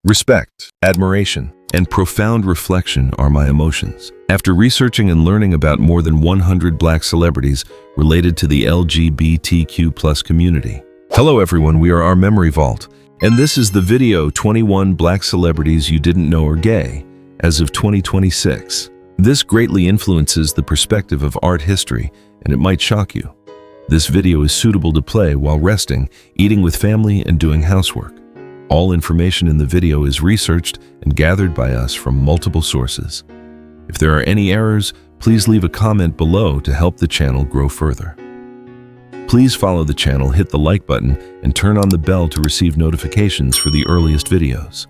Respect, admiration, and profound reflection are my emotions. After researching and learning about more than 100 Black celebrities related to the LGBTQ+ community. Hello everyone, we are Our Memory Vault, and this is the video 21 Black celebrities you didn't know are gay as of 2026. This greatly influences the perspective of art history, and it might shock you. This video is suitable to play while resting, eating with family, and doing housework. All information in the video is researched and gathered by us from multiple sources. If there are any errors, please leave a comment below to help the channel grow further. Please follow the channel, hit the like button, and turn on the bell to receive notifications for the earliest videos.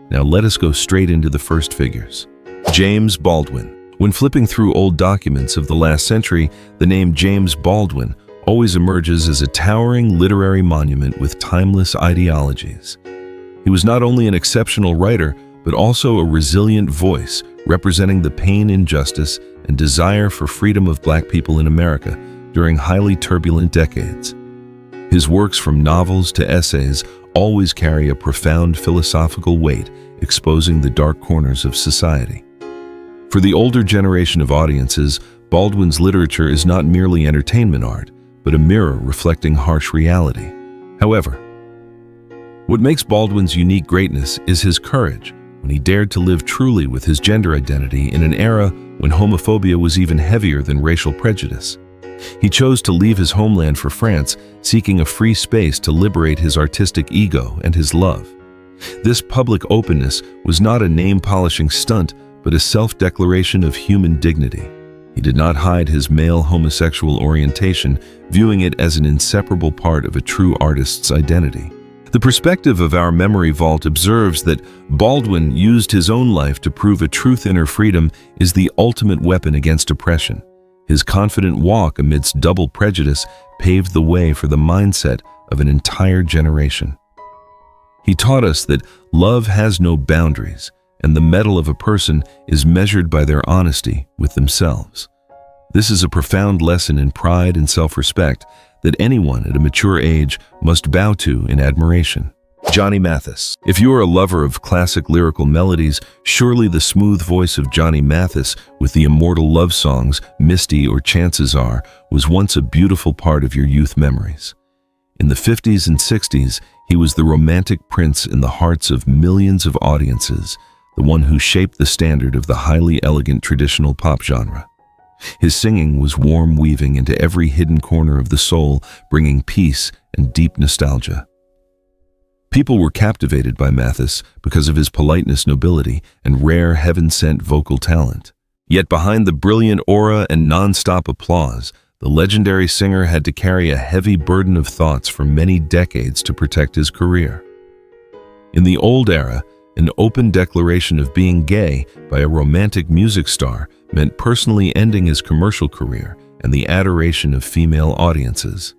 Now let us go straight into the first figures. James Baldwin. When flipping through old documents of the last century, the name James Baldwin always emerges as a towering literary monument with timeless ideologies. He was not only an exceptional writer, but also a resilient voice representing the pain, injustice, and desire for freedom of Black people in America during highly turbulent decades. His works, from novels to essays, always carry a profound philosophical weight, exposing the dark corners of society. For the older generation of audiences, Baldwin's literature is not merely entertainment art, but a mirror reflecting harsh reality. However, what makes Baldwin's unique greatness is his courage when he dared to live truly with his gender identity in an era when homophobia was even heavier than racial prejudice. He chose to leave his homeland for France, seeking a free space to liberate his artistic ego and his love. This public openness was not a name-polishing stunt, but a self-declaration of human dignity. He did not hide his male homosexual orientation, viewing it as an inseparable part of a true artist's identity. The perspective of Our Memory Vault observes that Baldwin used his own life to prove a truth inner freedom is the ultimate weapon against oppression. His confident walk amidst double prejudice paved the way for the mindset of an entire generation. He taught us that love has no boundaries, and the mettle of a person is measured by their honesty with themselves. This is a profound lesson in pride and self-respect that anyone at a mature age must bow to in admiration. Johnny Mathis. If you are a lover of classic lyrical melodies, surely the smooth voice of Johnny Mathis with the immortal love songs Misty or Chances Are was once a beautiful part of your youth memories. In the 50s and 60s, he was the romantic prince in the hearts of millions of audiences, the one who shaped the standard of the highly elegant traditional pop genre. His singing was warm, weaving into every hidden corner of the soul, bringing peace and deep nostalgia. People were captivated by Mathis because of his politeness, nobility, and rare heaven-sent vocal talent. Yet behind the brilliant aura and non-stop applause, the legendary singer had to carry a heavy burden of thoughts for many decades to protect his career. In the old era, an open declaration of being gay by a romantic music star meant personally ending his commercial career and the adoration of female audiences.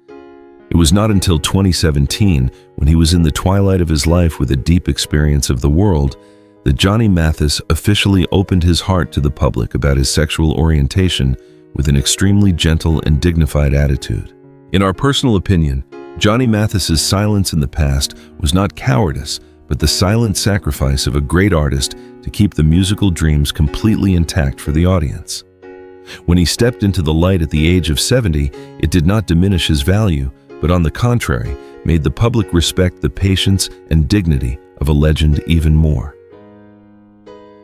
It was not until 2017, when he was in the twilight of his life with a deep experience of the world, that Johnny Mathis officially opened his heart to the public about his sexual orientation with an extremely gentle and dignified attitude. In our personal opinion, Johnny Mathis's silence in the past was not cowardice, but the silent sacrifice of a great artist to keep the musical dreams completely intact for the audience. When he stepped into the light at the age of 70, it did not diminish his value, but on the contrary, made the public respect the patience and dignity of a legend even more.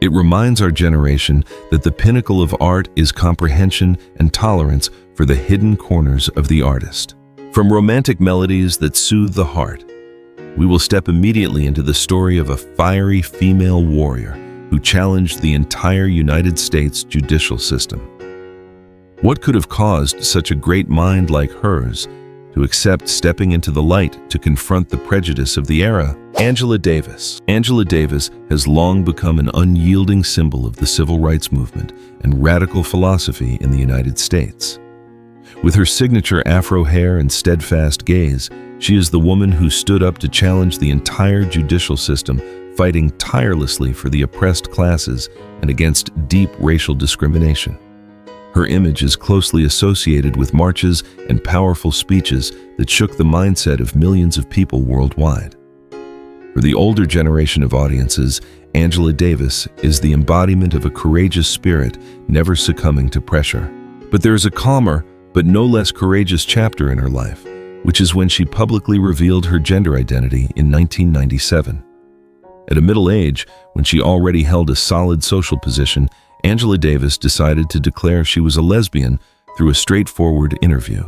It reminds our generation that the pinnacle of art is comprehension and tolerance for the hidden corners of the artist. From romantic melodies that soothe the heart, we will step immediately into the story of a fiery female warrior who challenged the entire United States judicial system. What could have caused such a great mind like hers to accept stepping into the light to confront the prejudice of the era? Angela Davis. Angela Davis has long become an unyielding symbol of the civil rights movement and radical philosophy in the United States. With her signature afro hair and steadfast gaze, she is the woman who stood up to challenge the entire judicial system, fighting tirelessly for the oppressed classes and against deep racial discrimination. Her image is closely associated with marches and powerful speeches that shook the mindset of millions of people worldwide. For the older generation of audiences, Angela Davis is the embodiment of a courageous spirit, never succumbing to pressure. But there is a calmer, but no less courageous chapter in her life, which is when she publicly revealed her gender identity in 1997. At a middle age, when she already held a solid social position, Angela Davis decided to declare she was a lesbian through a straightforward interview.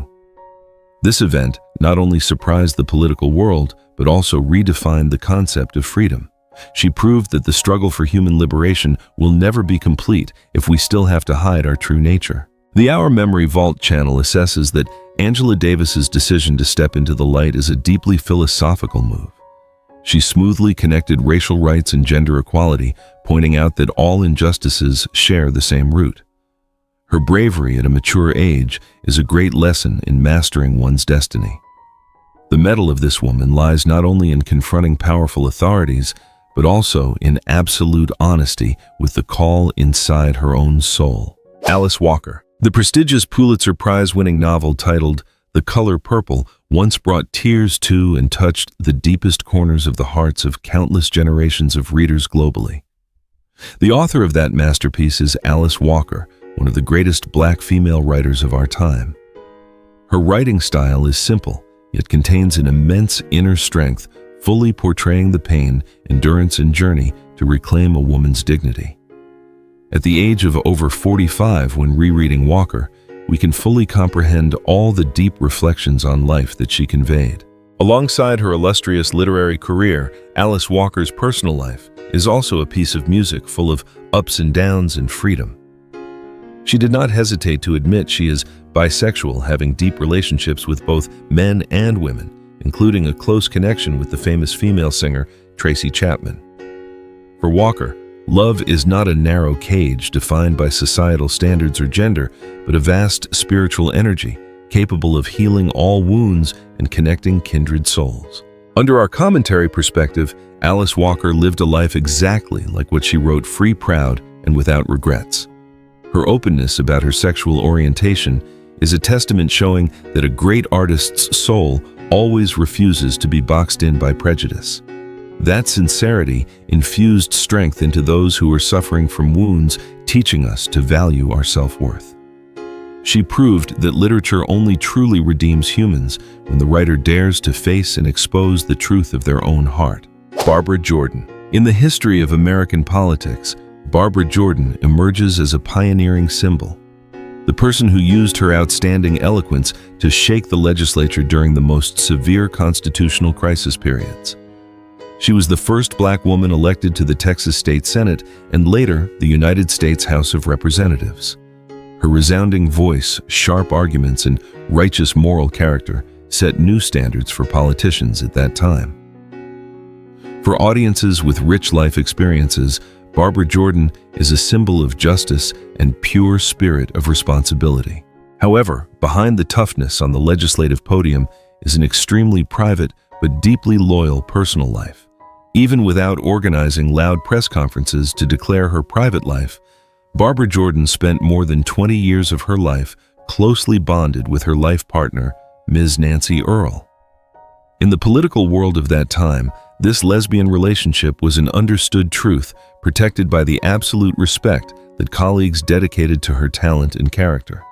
This event not only surprised the political world, but also redefined the concept of freedom. She proved that the struggle for human liberation will never be complete if we still have to hide our true nature. The Our Memory Vault channel assesses that Angela Davis's decision to step into the light is a deeply philosophical move. She smoothly connected racial rights and gender equality, pointing out that all injustices share the same root. Her bravery at a mature age is a great lesson in mastering one's destiny. The mettle of this woman lies not only in confronting powerful authorities, but also in absolute honesty with the call inside her own soul. Alice Walker. The prestigious Pulitzer Prize-winning novel titled The Color Purple once brought tears to and touched the deepest corners of the hearts of countless generations of readers globally. The author of that masterpiece is Alice Walker, one of the greatest Black female writers of our time. Her writing style is simple, yet contains an immense inner strength, fully portraying the pain, endurance, and journey to reclaim a woman's dignity. At the age of over 45, when rereading Walker, we can fully comprehend all the deep reflections on life that she conveyed. Alongside her illustrious literary career, Alice Walker's personal life is also a piece of music full of ups and downs and freedom. She did not hesitate to admit she is bisexual, having deep relationships with both men and women, including a close connection with the famous female singer Tracy Chapman. For Walker, love is not a narrow cage defined by societal standards or gender, but a vast spiritual energy capable of healing all wounds and connecting kindred souls. Under our commentary perspective, Alice Walker lived a life exactly like what she wrote, free, proud, and without regrets. Her openness about her sexual orientation is a testament showing that a great artist's soul always refuses to be boxed in by prejudice. That sincerity infused strength into those who were suffering from wounds, teaching us to value our self-worth. She proved that literature only truly redeems humans when the writer dares to face and expose the truth of their own heart. Barbara Jordan. In the history of American politics, Barbara Jordan emerges as a pioneering symbol. The person who used her outstanding eloquence to shake the legislature during the most severe constitutional crisis periods. She was the first Black woman elected to the Texas State Senate and later the United States House of Representatives. Her resounding voice, sharp arguments, and righteous moral character set new standards for politicians at that time. For audiences with rich life experiences, Barbara Jordan is a symbol of justice and pure spirit of responsibility. However, behind the toughness on the legislative podium is an extremely private but deeply loyal personal life. Even without organizing loud press conferences to declare her private life, Barbara Jordan spent more than 20 years of her life closely bonded with her life partner, Ms. Nancy Earl. In the political world of that time, this lesbian relationship was an understood truth, protected by the absolute respect that colleagues dedicated to her talent and character.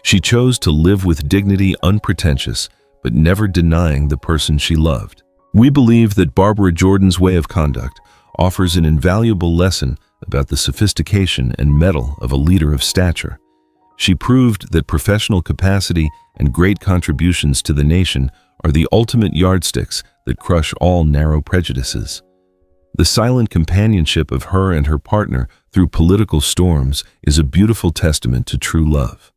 She chose to live with dignity, unpretentious, but never denying the person she loved. We believe that Barbara Jordan's way of conduct offers an invaluable lesson about the sophistication and mettle of a leader of stature. She proved that professional capacity and great contributions to the nation are the ultimate yardsticks that crush all narrow prejudices. The silent companionship of her and her partner through political storms is a beautiful testament to true love.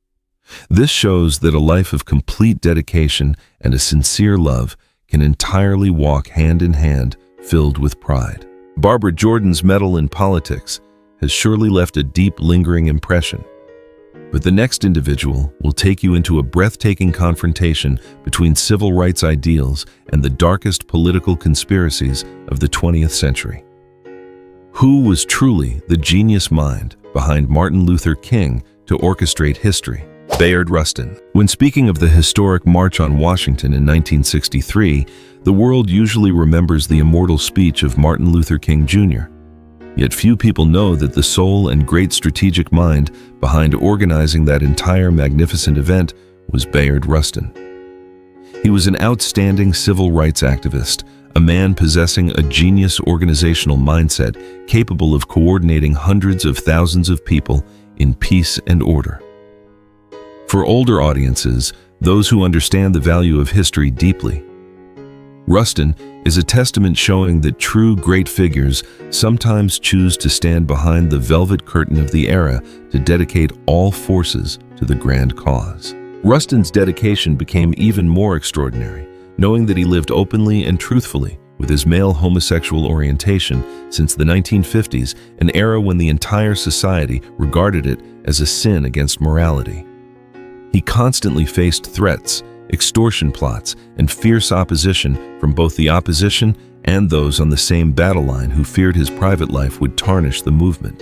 This shows that a life of complete dedication and a sincere love can entirely walk hand in hand, filled with pride. Barbara Jordan's mettle in politics has surely left a deep, lingering impression. But the next individual will take you into a breathtaking confrontation between civil rights ideals and the darkest political conspiracies of the 20th century. Who was truly the genius mind behind Martin Luther King to orchestrate history? Bayard Rustin. When speaking of the historic March on Washington in 1963, The world usually remembers the immortal speech of Martin Luther King Jr., yet few people know that the soul and great strategic mind behind organizing that entire magnificent event was Bayard Rustin. He was an outstanding civil rights activist, a man possessing a genius organizational mindset capable of coordinating hundreds of thousands of people in peace and order. For older audiences, those who understand the value of history deeply, Rustin is a testament showing that true great figures sometimes choose to stand behind the velvet curtain of the era to dedicate all forces to the grand cause. Rustin's dedication became even more extraordinary, knowing that he lived openly and truthfully with his male homosexual orientation since the 1950s, an era when the entire society regarded it as a sin against morality. He constantly faced threats, extortion plots, and fierce opposition from both the opposition and those on the same battle line who feared his private life would tarnish the movement.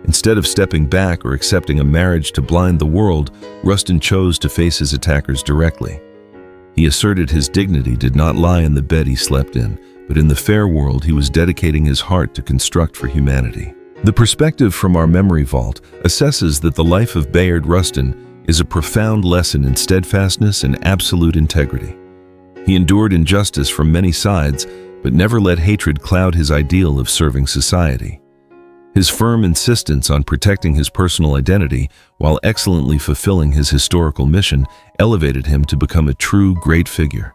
Instead of stepping back or accepting a marriage to blind the world, Rustin chose to face his attackers directly. He asserted his dignity did not lie in the bed he slept in, but in the fair world he was dedicating his heart to construct for humanity. The perspective from our memory vault assesses that the life of Bayard Rustin is a profound lesson in steadfastness and absolute integrity. He endured injustice from many sides, but never let hatred cloud his ideal of serving society. His firm insistence on protecting his personal identity while excellently fulfilling his historical mission elevated him to become a true great figure.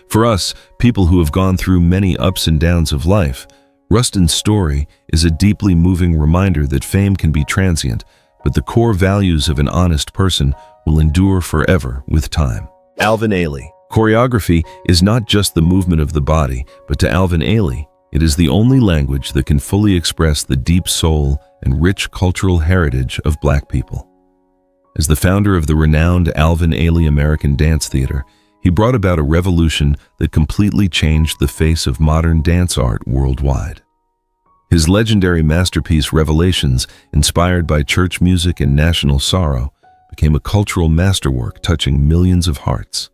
For us, people who have gone through many ups and downs of life, Rustin's story is a deeply moving reminder that fame can be transient, but the core values of an honest person will endure forever with time. Alvin Ailey. Choreography is not just the movement of the body, but to Alvin Ailey, it is the only language that can fully express the deep soul and rich cultural heritage of Black people. As the founder of the renowned Alvin Ailey American Dance Theater, he brought about a revolution that completely changed the face of modern dance art worldwide. His legendary masterpiece Revelations, inspired by church music and national sorrow, became a cultural masterwork touching millions of hearts.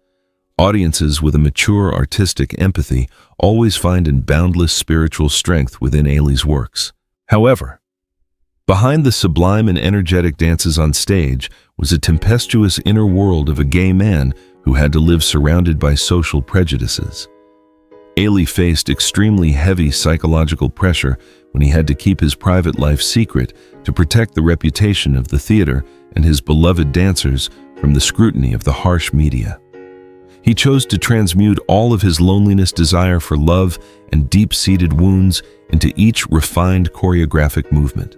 Audiences with a mature artistic empathy always find in boundless spiritual strength within Ailey's works. However, behind the sublime and energetic dances on stage was a tempestuous inner world of a gay man who had to live surrounded by social prejudices. Ailey faced extremely heavy psychological pressure when he had to keep his private life secret to protect the reputation of the theater and his beloved dancers from the scrutiny of the harsh media. He chose to transmute all of his loneliness, desire for love, and deep-seated wounds into each refined choreographic movement.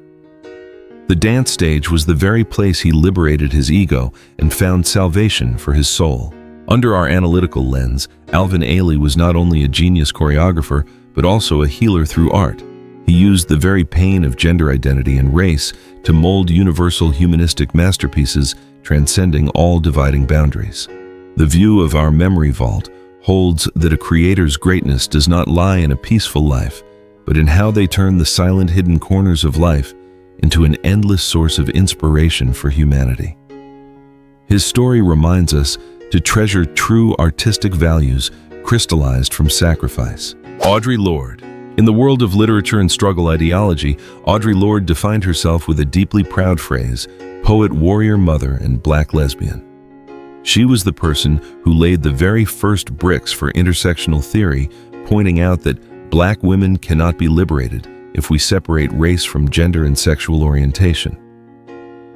The dance stage was the very place he liberated his ego and found salvation for his soul. Under our analytical lens, Alvin Ailey was not only a genius choreographer, but also a healer through art. He used the very pain of gender identity and race to mold universal humanistic masterpieces, transcending all dividing boundaries. The view of our memory vault holds that a creator's greatness does not lie in a peaceful life, but in how they turn the silent hidden corners of life into an endless source of inspiration for humanity. His story reminds us to treasure true artistic values crystallized from sacrifice. Audre Lorde. In the world of literature and struggle ideology, Audre Lorde defined herself with a deeply proud phrase, poet, warrior, mother, and Black lesbian. She was the person who laid the very first bricks for intersectional theory, pointing out that Black women cannot be liberated if we separate race from gender and sexual orientation.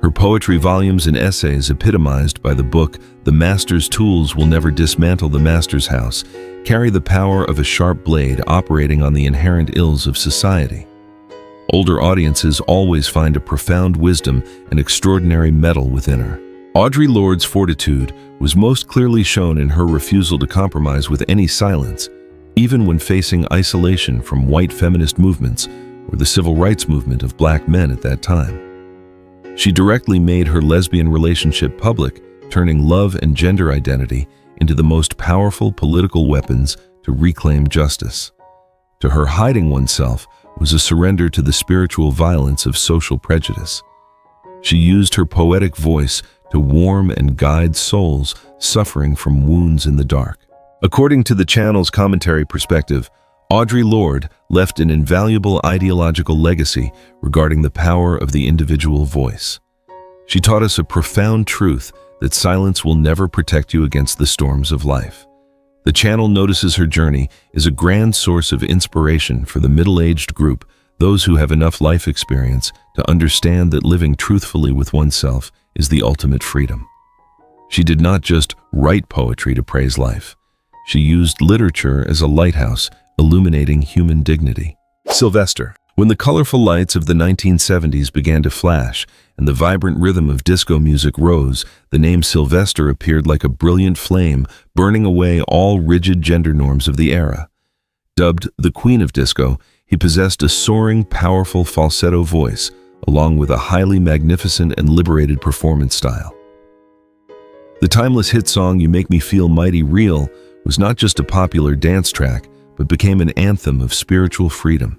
Her poetry volumes and essays, epitomized by the book The Master's Tools Will Never Dismantle the Master's House, carry the power of a sharp blade operating on the inherent ills of society. Older audiences always find a profound wisdom and extraordinary mettle within her. Audre Lorde's fortitude was most clearly shown in her refusal to compromise with any silence, even when facing isolation from white feminist movements or the civil rights movement of Black men at that time. She directly made her lesbian relationship public, turning love and gender identity into the most powerful political weapons to reclaim justice. To her, hiding oneself was a surrender to the spiritual violence of social prejudice. She used her poetic voice to warm and guide souls suffering from wounds in the dark. According to the channel's commentary perspective, Audre Lorde left an invaluable ideological legacy regarding the power of the individual voice. She taught us a profound truth that silence will never protect you against the storms of life. The channel notices her journey is a grand source of inspiration for the middle-aged group, those who have enough life experience to understand that living truthfully with oneself is the ultimate freedom. She did not just write poetry to praise life. She used literature as a lighthouse, illuminating human dignity. Sylvester. When the colorful lights of the 1970s began to flash and the vibrant rhythm of disco music rose, the name Sylvester appeared like a brilliant flame, burning away all rigid gender norms of the era. Dubbed the Queen of Disco, he possessed a soaring, powerful falsetto voice, along with a highly magnificent and liberated performance style. The timeless hit song "You Make Me Feel Mighty Real" was not just a popular dance track, but became an anthem of spiritual freedom.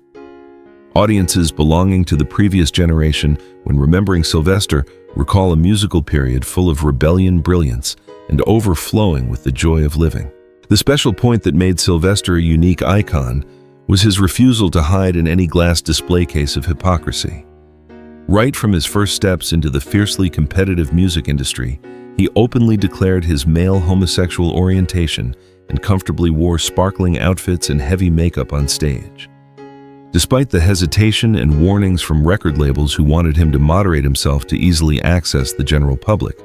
Audiences belonging to the previous generation, when remembering Sylvester, recall a musical period full of rebellion, brilliance, and overflowing with the joy of living. The special point that made Sylvester a unique icon was his refusal to hide in any glass display case of hypocrisy. Right from his first steps into the fiercely competitive music industry, he openly declared his male homosexual orientation and comfortably wore sparkling outfits and heavy makeup on stage. Despite the hesitation and warnings from record labels who wanted him to moderate himself to easily access the general public,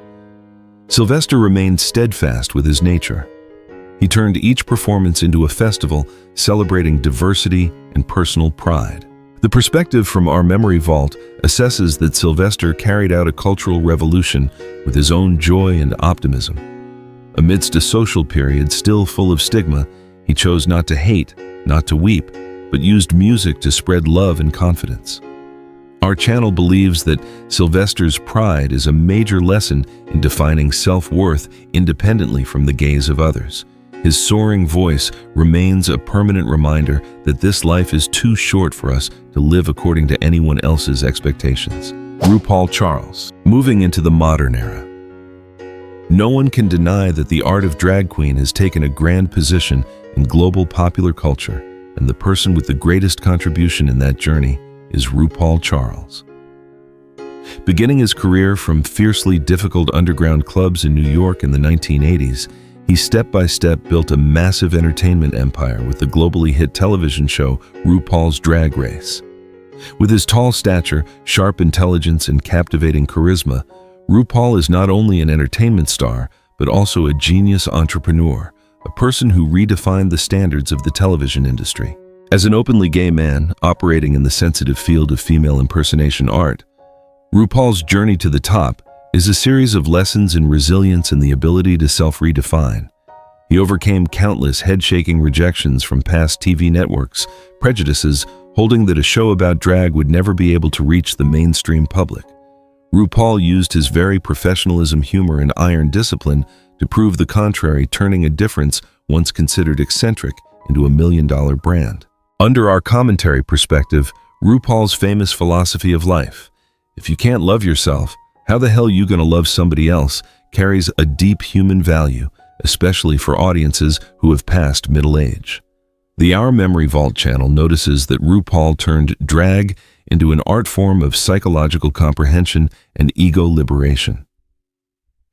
Sylvester remained steadfast with his nature. He turned each performance into a festival celebrating diversity and personal pride. The perspective from our memory vault assesses that Sylvester carried out a cultural revolution with his own joy and optimism. Amidst a social period still full of stigma, he chose not to hate, not to weep, but used music to spread love and confidence. Our channel believes that Sylvester's pride is a major lesson in defining self-worth independently from the gaze of others. His soaring voice remains a permanent reminder that this life is too short for us to live according to anyone else's expectations. RuPaul Charles. Moving into the modern era. No one can deny that the art of drag queen has taken a grand position in global popular culture, and the person with the greatest contribution in that journey is RuPaul Charles. Beginning his career from fiercely difficult underground clubs in New York in the 1980s, he step-by-step built a massive entertainment empire with the globally hit television show RuPaul's Drag Race. With his tall stature, sharp intelligence, and captivating charisma, RuPaul is not only an entertainment star, but also a genius entrepreneur, a person who redefined the standards of the television industry. As an openly gay man operating in the sensitive field of female impersonation art, RuPaul's journey to the top is a series of lessons in resilience and the ability to self-redefine. He overcame countless head-shaking rejections from past TV networks, prejudices holding that a show about drag would never be able to reach the mainstream public. RuPaul used his very professionalism, humor, and iron discipline to prove the contrary, turning a difference once considered eccentric into a million-dollar brand. Under our commentary perspective, RuPaul's famous philosophy of life, "If you can't love yourself, how the hell you gonna love somebody else?" carries a deep human value, especially for audiences who have passed middle age. The Our Memory Vault channel notices that RuPaul turned drag into an art form of psychological comprehension and ego liberation.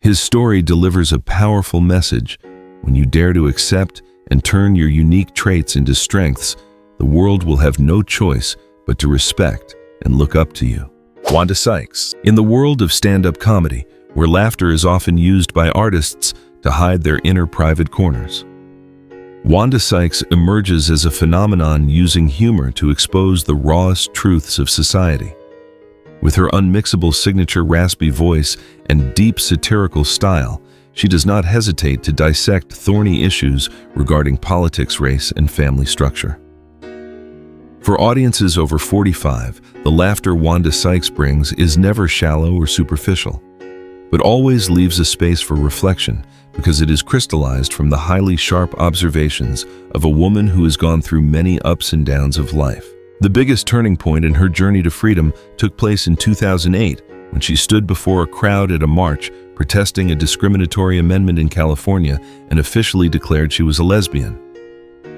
His story delivers a powerful message. When you dare to accept and turn your unique traits into strengths, the world will have no choice but to respect and look up to you. Wanda Sykes. In the world of stand-up comedy, where laughter is often used by artists to hide their inner private corners, Wanda Sykes emerges as a phenomenon using humor to expose the rawest truths of society. With her unmixable signature raspy voice and deep satirical style, she does not hesitate to dissect thorny issues regarding politics, race, and family structure. For audiences over 45, the laughter Wanda Sykes brings is never shallow or superficial, but always leaves a space for reflection because it is crystallized from the highly sharp observations of a woman who has gone through many ups and downs of life. The biggest turning point in her journey to freedom took place in 2008 when she stood before a crowd at a march protesting a discriminatory amendment in California and officially declared she was a lesbian.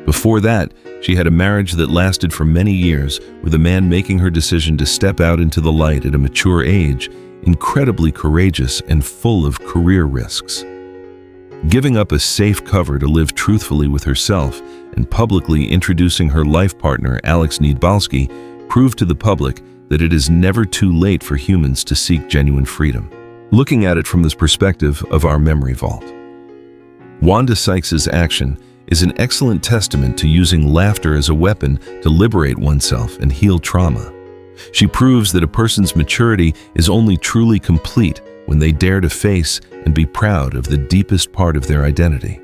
Before that, she had a marriage that lasted for many years, with a man making her decision to step out into the light at a mature age, incredibly courageous and full of career risks. Giving up a safe cover to live truthfully with herself and publicly introducing her life partner, Alex Needbalski, proved to the public that it is never too late for humans to seek genuine freedom. Looking at it from this perspective of our memory vault, Wanda Sykes' action is an excellent testament to using laughter as a weapon to liberate oneself and heal trauma. She proves that a person's maturity is only truly complete when they dare to face and be proud of the deepest part of their identity.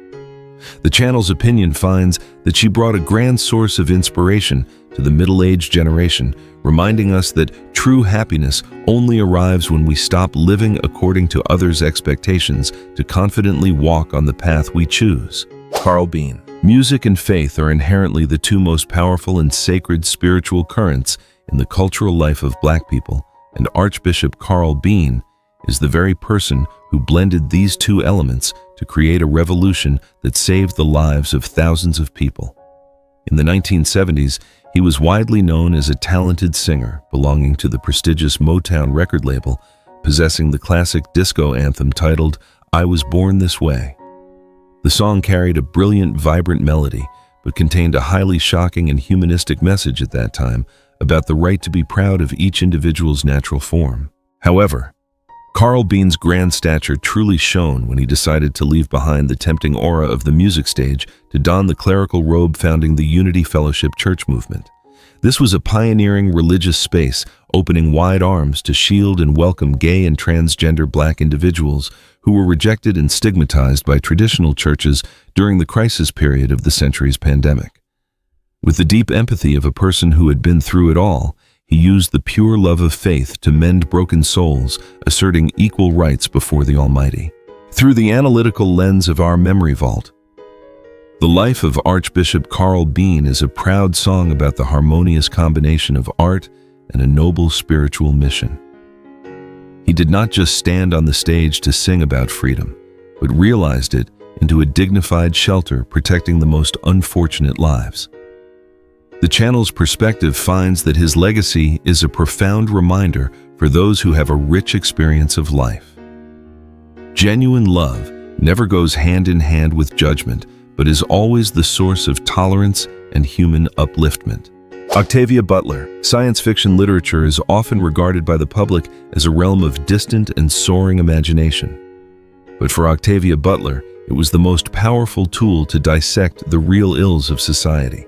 The channel's opinion finds that she brought a grand source of inspiration to the middle-aged generation, reminding us that true happiness only arrives when we stop living according to others' expectations to confidently walk on the path we choose. Carl Bean. Music and faith are inherently the two most powerful and sacred spiritual currents in the cultural life of Black people, and Archbishop Carl Bean is the very person who blended these two elements to create a revolution that saved the lives of thousands of people. In the 1970s, he was widely known as a talented singer belonging to the prestigious Motown record label, possessing the classic disco anthem titled "I Was Born This Way." The song carried a brilliant, vibrant melody, but contained a highly shocking and humanistic message at that time about the right to be proud of each individual's natural form. However, Carl Bean's grand stature truly shone when he decided to leave behind the tempting aura of the music stage to don the clerical robe founding the Unity Fellowship Church movement. This was a pioneering religious space, opening wide arms to shield and welcome gay and transgender Black individuals who were rejected and stigmatized by traditional churches during the crisis period of the century's pandemic. With the deep empathy of a person who had been through it all, he used the pure love of faith to mend broken souls, asserting equal rights before the Almighty. Through the analytical lens of our memory vault, the life of Archbishop Carl Bean is a proud song about the harmonious combination of art and a noble spiritual mission. He did not just stand on the stage to sing about freedom, but realized it into a dignified shelter protecting the most unfortunate lives. The channel's perspective finds that his legacy is a profound reminder for those who have a rich experience of life. Genuine love never goes hand in hand with judgment, but is always the source of tolerance and human upliftment. Octavia Butler. Science fiction literature is often regarded by the public as a realm of distant and soaring imagination. But for Octavia Butler, it was the most powerful tool to dissect the real ills of society.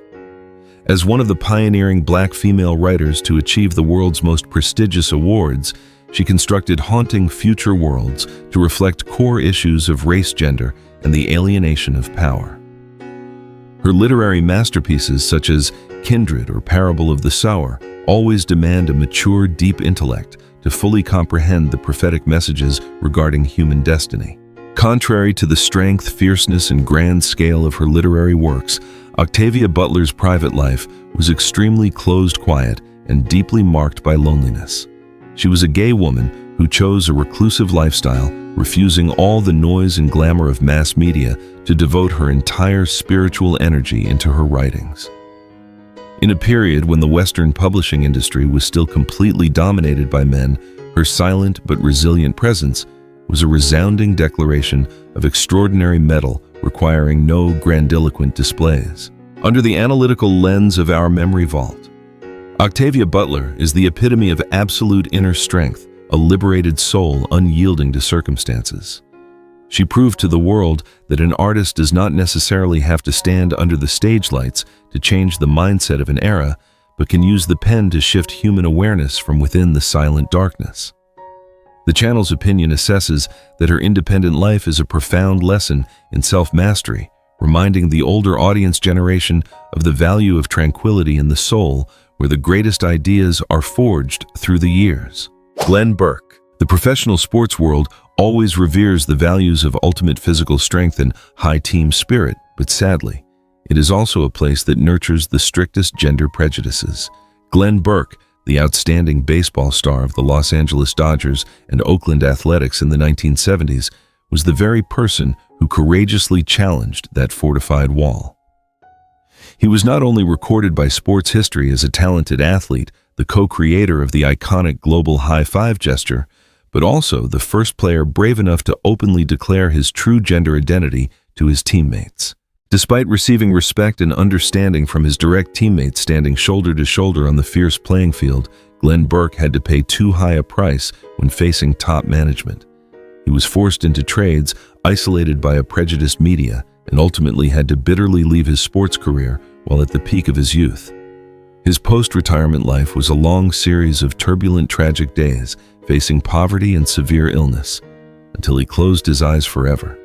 As one of the pioneering Black female writers to achieve the world's most prestigious awards, she constructed haunting future worlds to reflect core issues of race, gender, and the alienation of power. Her literary masterpieces such as Kindred or Parable of the Sower always demand a mature, deep intellect to fully comprehend the prophetic messages regarding human destiny. Contrary to the strength, fierceness, and grand scale of her literary works, Octavia Butler's private life was extremely closed, quiet, and deeply marked by loneliness. She was a gay woman who chose a reclusive lifestyle, refusing all the noise and glamour of mass media to devote her entire spiritual energy into her writings. In a period when the Western publishing industry was still completely dominated by men, her silent but resilient presence was a resounding declaration of extraordinary mettle requiring no grandiloquent displays. Under the analytical lens of our memory vault, Octavia Butler is the epitome of absolute inner strength, a liberated soul unyielding to circumstances. She proved to the world that an artist does not necessarily have to stand under the stage lights to change the mindset of an era, but can use the pen to shift human awareness from within the silent darkness. The channel's opinion assesses that her independent life is a profound lesson in self-mastery, reminding the older audience generation of the value of tranquility in the soul, where the greatest ideas are forged through the years. Glenn Burke. The professional sports world always reveres the values of ultimate physical strength and high team spirit, but sadly, it is also a place that nurtures the strictest gender prejudices. Glenn Burke, the outstanding baseball star of the Los Angeles Dodgers and Oakland Athletics in the 1970s, was the very person who courageously challenged that fortified wall. He was not only recorded by sports history as a talented athlete, the co-creator of the iconic global high-five gesture, but also the first player brave enough to openly declare his true gender identity to his teammates. Despite receiving respect and understanding from his direct teammates standing shoulder to shoulder on the fierce playing field, Glenn Burke had to pay too high a price when facing top management. He was forced into trades, isolated by a prejudiced media, and ultimately had to bitterly leave his sports career while at the peak of his youth. His post-retirement life was a long series of turbulent, tragic days, facing poverty and severe illness, until he closed his eyes forever.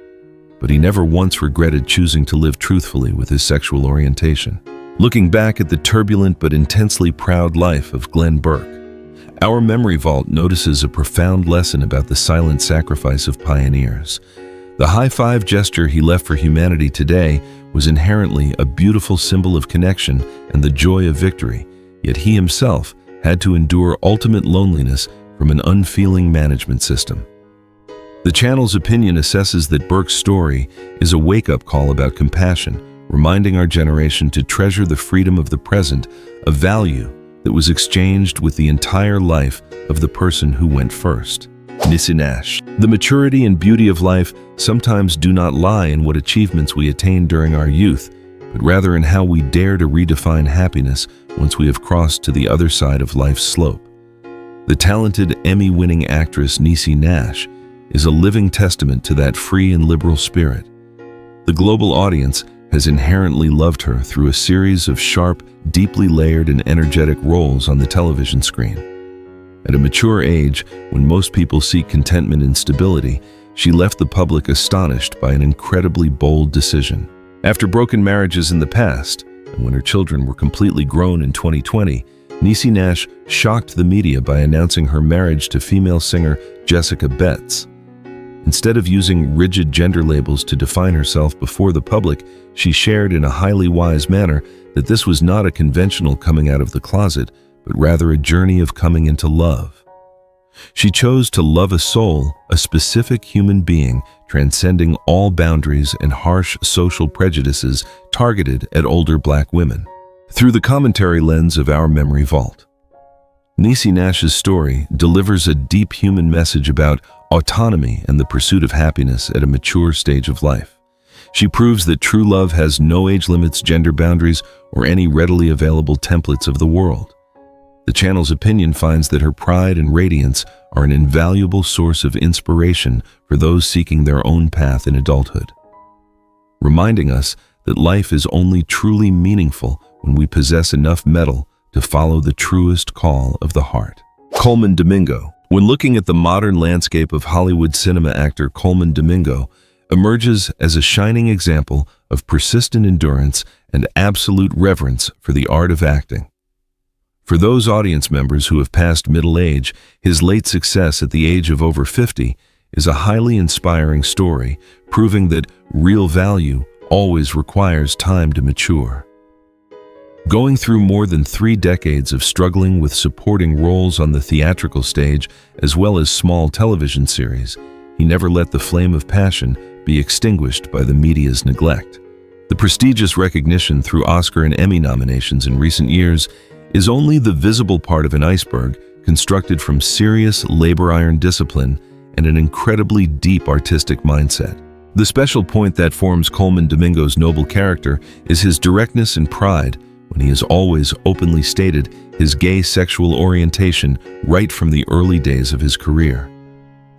But he never once regretted choosing to live truthfully with his sexual orientation. Looking back at the turbulent but intensely proud life of Glenn Burke, our Memory Vault notices a profound lesson about the silent sacrifice of pioneers. The high-five gesture he left for humanity today was inherently a beautiful symbol of connection and the joy of victory, yet he himself had to endure ultimate loneliness from an unfeeling management system. The channel's opinion assesses that Burke's story is a wake-up call about compassion, reminding our generation to treasure the freedom of the present, a value that was exchanged with the entire life of the person who went first. Niecy Nash. The maturity and beauty of life sometimes do not lie in what achievements we attain during our youth, but rather in how we dare to redefine happiness once we have crossed to the other side of life's slope. The talented Emmy-winning actress Niecy Nash is a living testament to that free and liberal spirit. The global audience has inherently loved her through a series of sharp, deeply layered and energetic roles on the television screen. At a mature age, when most people seek contentment and stability, she left the public astonished by an incredibly bold decision. After broken marriages in the past, and when her children were completely grown in 2020, Niecy Nash shocked the media by announcing her marriage to female singer Jessica Betts. Instead of using rigid gender labels to define herself before the public, she shared in a highly wise manner that this was not a conventional coming out of the closet, but rather a journey of coming into love. She chose to love a soul, a specific human being, transcending all boundaries and harsh social prejudices targeted at older Black women. Through the commentary lens of our Memory Vault, Niecy Nash's story delivers a deep human message about autonomy and the pursuit of happiness at a mature stage of life. She proves that true love has no age limits, gender boundaries, or any readily available templates of the world. The channel's opinion finds that her pride and radiance are an invaluable source of inspiration for those seeking their own path in adulthood, reminding us that life is only truly meaningful when we possess enough mettle to follow the truest call of the heart. Colman Domingo. When looking at the modern landscape of Hollywood cinema, actor Colman Domingo emerges as a shining example of persistent endurance and absolute reverence for the art of acting. For those audience members who have passed middle age, his late success at the age of over 50 is a highly inspiring story, proving that real value always requires time to mature. Going through more than 3 decades of struggling with supporting roles on the theatrical stage as well as small television series, he never let the flame of passion be extinguished by the media's neglect. The prestigious recognition through Oscar and Emmy nominations in recent years is only the visible part of an iceberg constructed from serious labor iron discipline and an incredibly deep artistic mindset. The special point that forms Colman Domingo's noble character is his directness and pride, when he has always openly stated his gay sexual orientation right from the early days of his career.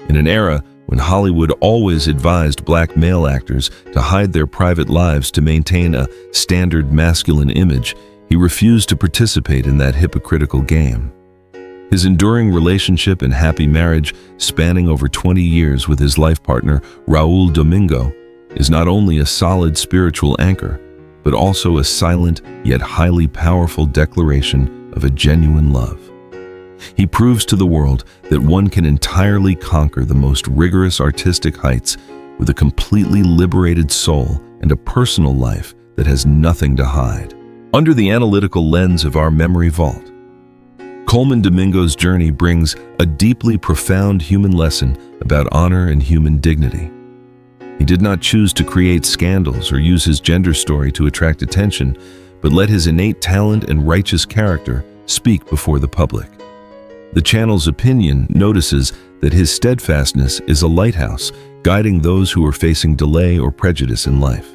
In an era when Hollywood always advised Black male actors to hide their private lives to maintain a standard masculine image, he refused to participate in that hypocritical game. His enduring relationship and happy marriage, spanning over 20 years with his life partner, Raul Domingo, is not only a solid spiritual anchor, but also a silent yet highly powerful declaration of a genuine love. He proves to the world that one can entirely conquer the most rigorous artistic heights with a completely liberated soul and a personal life that has nothing to hide. Under the analytical lens of our Memory Vault, Coleman Domingo's journey brings a deeply profound human lesson about honor and human dignity. He did not choose to create scandals or use his gender story to attract attention, but let his innate talent and righteous character speak before the public. The channel's opinion notices that his steadfastness is a lighthouse, guiding those who are facing delay or prejudice in life.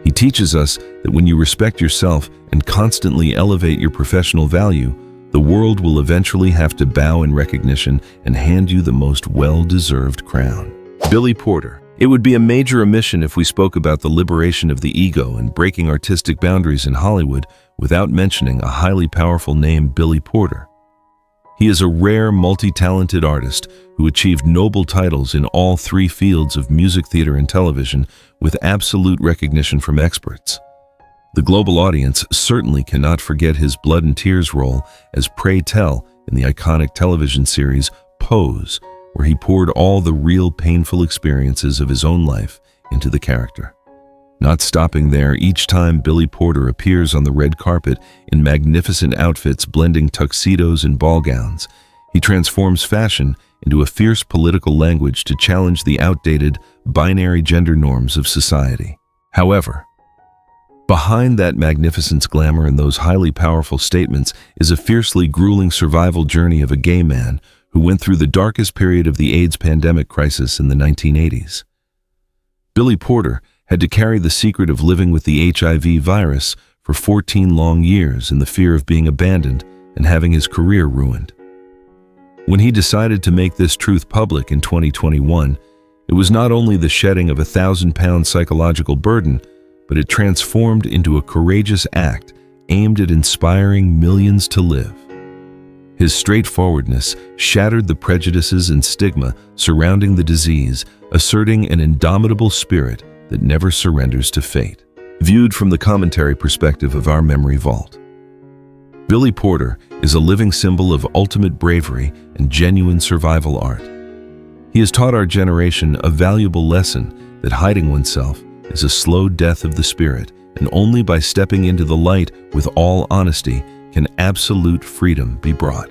He teaches us that when you respect yourself and constantly elevate your professional value, the world will eventually have to bow in recognition and hand you the most well-deserved crown. Billy Porter. It would be a major omission if we spoke about the liberation of the ego and breaking artistic boundaries in Hollywood without mentioning a highly powerful name, Billy Porter. He is a rare, multi-talented artist who achieved noble titles in all three fields of music, theater, and television with absolute recognition from experts. The global audience certainly cannot forget his blood and tears role as Pray Tell in the iconic television series Pose, where he poured all the real painful experiences of his own life into the character. Not stopping there, each time Billy Porter appears on the red carpet in magnificent outfits blending tuxedos and ball gowns, he transforms fashion into a fierce political language to challenge the outdated, binary gender norms of society. However, behind that magnificence, glamour, and those highly powerful statements is a fiercely grueling survival journey of a gay man who went through the darkest period of the AIDS pandemic crisis in the 1980s. Billy Porter had to carry the secret of living with the HIV virus for 14 long years in the fear of being abandoned and having his career ruined. When he decided to make this truth public in 2021, it was not only the shedding of a 1,000-pound psychological burden, but it transformed into a courageous act aimed at inspiring millions to live. His straightforwardness shattered the prejudices and stigma surrounding the disease, asserting an indomitable spirit that never surrenders to fate. Viewed from the commentary perspective of our memory vault, Billy Porter is a living symbol of ultimate bravery and genuine survival art. He has taught our generation a valuable lesson that hiding oneself is a slow death of the spirit, and only by stepping into the light with all honesty can absolute freedom be brought.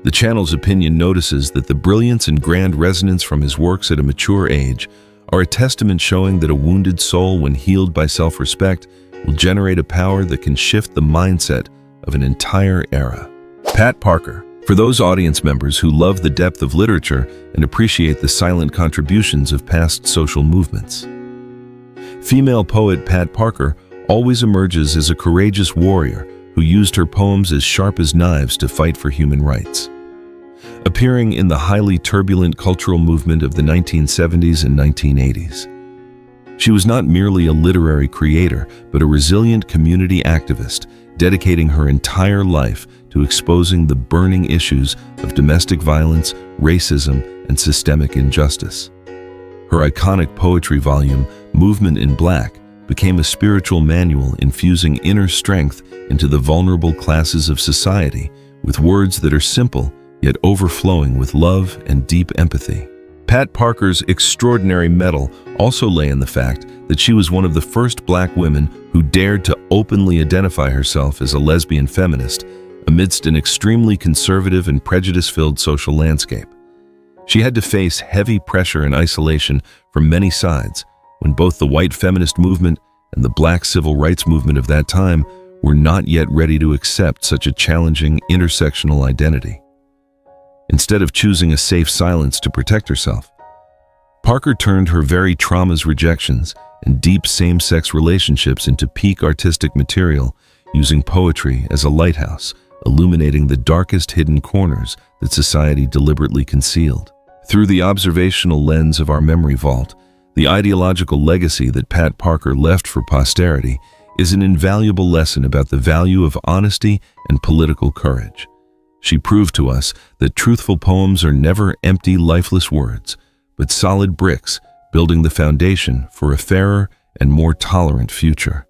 The channel's opinion notices that the brilliance and grand resonance from his works at a mature age are a testament showing that a wounded soul, when healed by self-respect, will generate a power that can shift the mindset of an entire era. Pat Parker. For those audience members who love the depth of literature and appreciate the silent contributions of past social movements, female poet Pat Parker always emerges as a courageous warrior who used her poems as sharp as knives to fight for human rights. Appearing in the highly turbulent cultural movement of the 1970s and 1980s, she was not merely a literary creator, but a resilient community activist, dedicating her entire life to exposing the burning issues of domestic violence, racism, and systemic injustice. Her iconic poetry volume, Movement in Black, became a spiritual manual infusing inner strength into the vulnerable classes of society with words that are simple yet overflowing with love and deep empathy. Pat Parker's extraordinary mettle also lay in the fact that she was one of the first Black women who dared to openly identify herself as a lesbian feminist amidst an extremely conservative and prejudice-filled social landscape. She had to face heavy pressure and isolation from many sides when both the white feminist movement and the Black civil rights movement of that time were not yet ready to accept such a challenging intersectional identity. Instead of choosing a safe silence to protect herself, Parker turned her very trauma's rejections and deep same-sex relationships into peak artistic material, using poetry as a lighthouse, illuminating the darkest hidden corners that society deliberately concealed. Through the observational lens of our memory vault, the ideological legacy that Pat Parker left for posterity is an invaluable lesson about the value of honesty and political courage. She proved to us that truthful poems are never empty, lifeless words, but solid bricks building the foundation for a fairer and more tolerant future.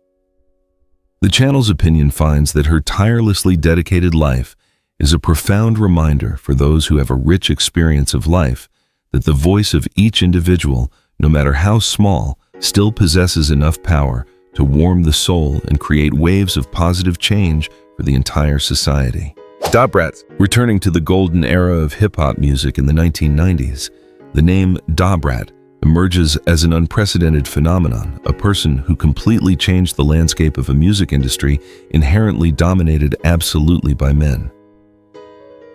The channel's opinion finds that her tirelessly dedicated life is a profound reminder for those who have a rich experience of life that the voice of each individual, no matter how small, still possesses enough power to warm the soul and create waves of positive change for the entire society. Da Brat. Returning to the golden era of hip-hop music in the 1990s, the name Da Brat emerges as an unprecedented phenomenon, a person who completely changed the landscape of a music industry inherently dominated absolutely by men.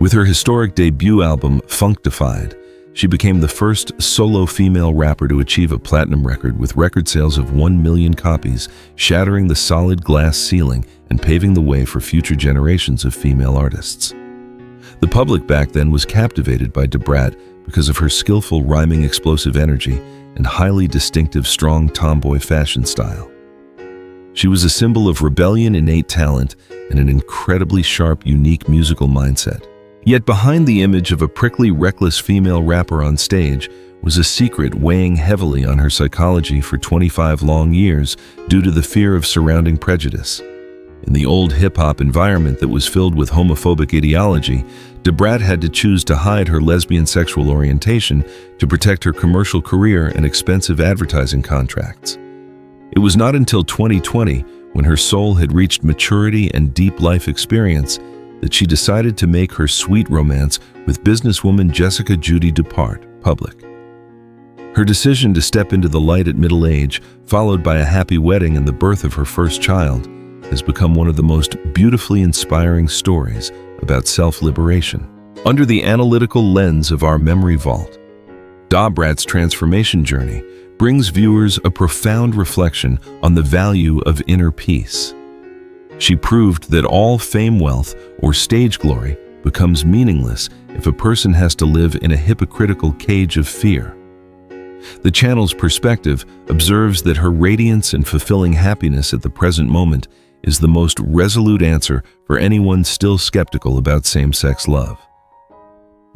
With her historic debut album, Funkdafied, she became the first solo female rapper to achieve a platinum record with record sales of 1 million copies, shattering the solid glass ceiling and paving the way for future generations of female artists. The public back then was captivated by Da Brat because of her skillful rhyming explosive energy and highly distinctive strong tomboy fashion style. She was a symbol of rebellion, innate talent, and an incredibly sharp, unique musical mindset. Yet behind the image of a prickly, reckless female rapper on stage was a secret weighing heavily on her psychology for 25 long years due to the fear of surrounding prejudice. In the old hip-hop environment that was filled with homophobic ideology, Da Brat had to choose to hide her lesbian sexual orientation to protect her commercial career and expensive advertising contracts. It was not until 2020, when her soul had reached maturity and deep life experience, that she decided to make her sweet romance with businesswoman Jessica Judy Dupart public. Her decision to step into the light at middle age, followed by a happy wedding and the birth of her first child, has become one of the most beautifully inspiring stories about self-liberation. Under the analytical lens of our memory vault, Da Brat's transformation journey brings viewers a profound reflection on the value of inner peace. She proved that all fame, wealth, or stage glory becomes meaningless if a person has to live in a hypocritical cage of fear. The channel's perspective observes that her radiance and fulfilling happiness at the present moment is the most resolute answer for anyone still skeptical about same-sex love.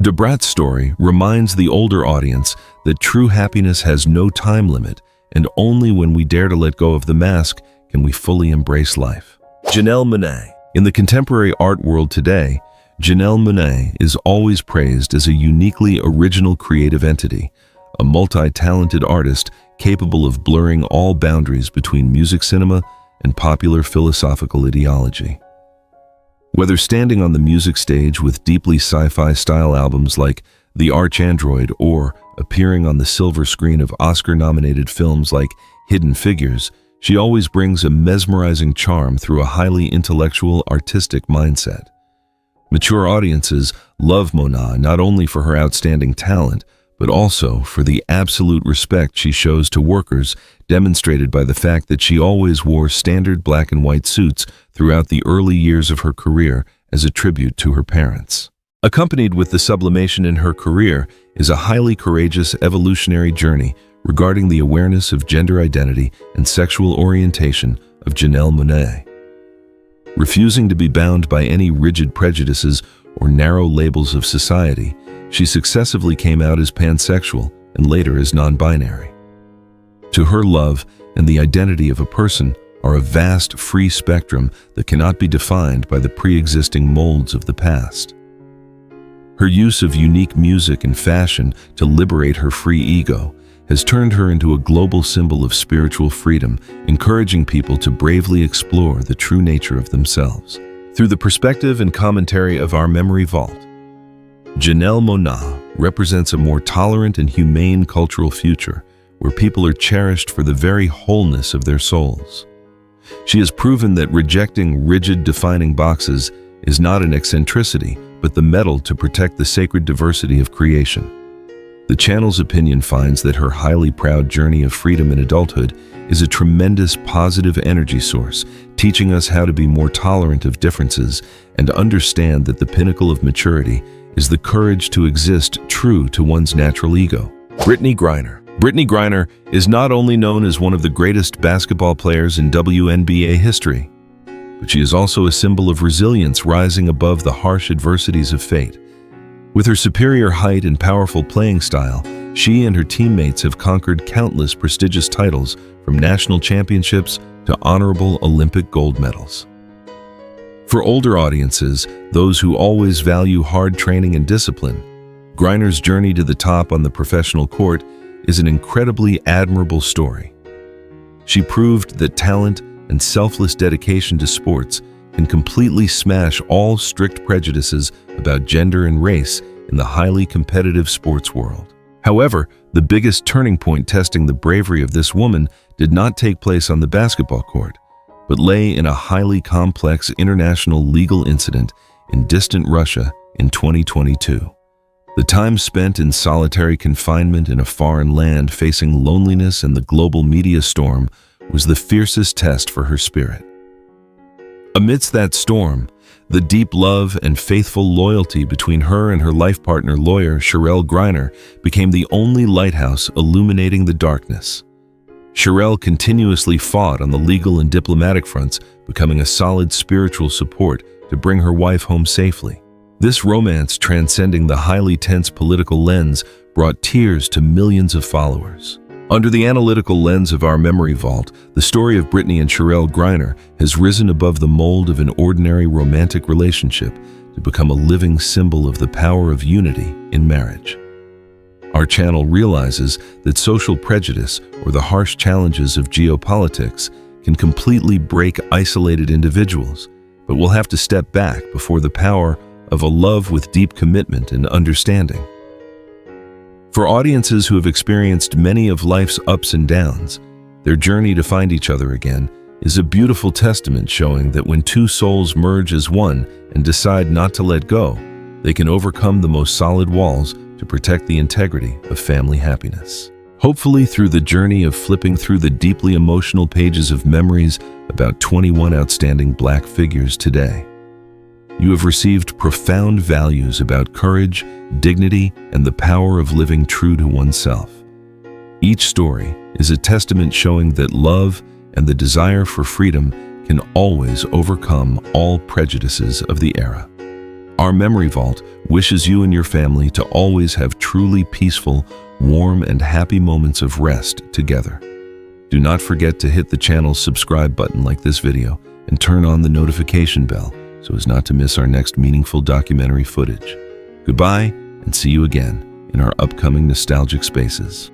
Da Brat's story reminds the older audience that true happiness has no time limit, and only when we dare to let go of the mask can we fully embrace life. Janelle Monáe. In the contemporary art world today, Janelle Monáe is always praised as a uniquely original creative entity, a multi-talented artist capable of blurring all boundaries between music, cinema, and popular philosophical ideology. Whether standing on the music stage with deeply sci-fi style albums like The Arch-Android or appearing on the silver screen of Oscar-nominated films like Hidden Figures, she always brings a mesmerizing charm through a highly intellectual, artistic mindset. Mature audiences love Monáe not only for her outstanding talent, but also for the absolute respect she shows to workers, demonstrated by the fact that she always wore standard black and white suits throughout the early years of her career as a tribute to her parents. Accompanied with the sublimation in her career is a highly courageous evolutionary journey regarding the awareness of gender identity and sexual orientation of Janelle Monáe. Refusing to be bound by any rigid prejudices or narrow labels of society, she successively came out as pansexual and later as non-binary. To her, love and the identity of a person are a vast, free spectrum that cannot be defined by the pre-existing molds of the past. Her use of unique music and fashion to liberate her free ego has turned her into a global symbol of spiritual freedom, encouraging people to bravely explore the true nature of themselves. Through the perspective and commentary of our memory vault, Janelle Monáe represents a more tolerant and humane cultural future where people are cherished for the very wholeness of their souls. She has proven that rejecting rigid defining boxes is not an eccentricity, but the metal to protect the sacred diversity of creation. The channel's opinion finds that her highly proud journey of freedom in adulthood is a tremendous positive energy source, teaching us how to be more tolerant of differences and understand that the pinnacle of maturity is the courage to exist true to one's natural ego. Brittney Griner. Brittney Griner is not only known as one of the greatest basketball players in WNBA history, but she is also a symbol of resilience rising above the harsh adversities of fate. With her superior height and powerful playing style, she and her teammates have conquered countless prestigious titles, from national championships to honorable Olympic gold medals. For older audiences, those who always value hard training and discipline, Griner's journey to the top on the professional court is an incredibly admirable story. She proved that talent and selfless dedication to sports can completely smash all strict prejudices about gender and race in the highly competitive sports world. However, the biggest turning point testing the bravery of this woman did not take place on the basketball court, but lay in a highly complex international legal incident in distant Russia in 2022. The time spent in solitary confinement in a foreign land facing loneliness and the global media storm was the fiercest test for her spirit. Amidst that storm, the deep love and faithful loyalty between her and her life partner lawyer Sherelle Greiner became the only lighthouse illuminating the darkness. Sherelle continuously fought on the legal and diplomatic fronts, becoming a solid spiritual support to bring her wife home safely. This romance, transcending the highly tense political lens, brought tears to millions of followers. Under the analytical lens of our memory vault, the story of Brittany and Sherelle Greiner has risen above the mold of an ordinary romantic relationship to become a living symbol of the power of unity in marriage. Our channel realizes that social prejudice or the harsh challenges of geopolitics can completely break isolated individuals, but we'll have to step back before the power of a love with deep commitment and understanding. For audiences who have experienced many of life's ups and downs, their journey to find each other again is a beautiful testament showing that when two souls merge as one and decide not to let go, they can overcome the most solid walls to protect the integrity of family happiness. Hopefully, through the journey of flipping through the deeply emotional pages of memories about 21 outstanding Black figures today, you have received profound values about courage, dignity, and the power of living true to oneself. Each story is a testament showing that love and the desire for freedom can always overcome all prejudices of the era. Our Memory Vault wishes you and your family to always have truly peaceful, warm, and happy moments of rest together. Do not forget to hit the channel's subscribe button like this video and turn on the notification bell so as not to miss our next meaningful documentary footage. Goodbye, and see you again in our upcoming nostalgic spaces.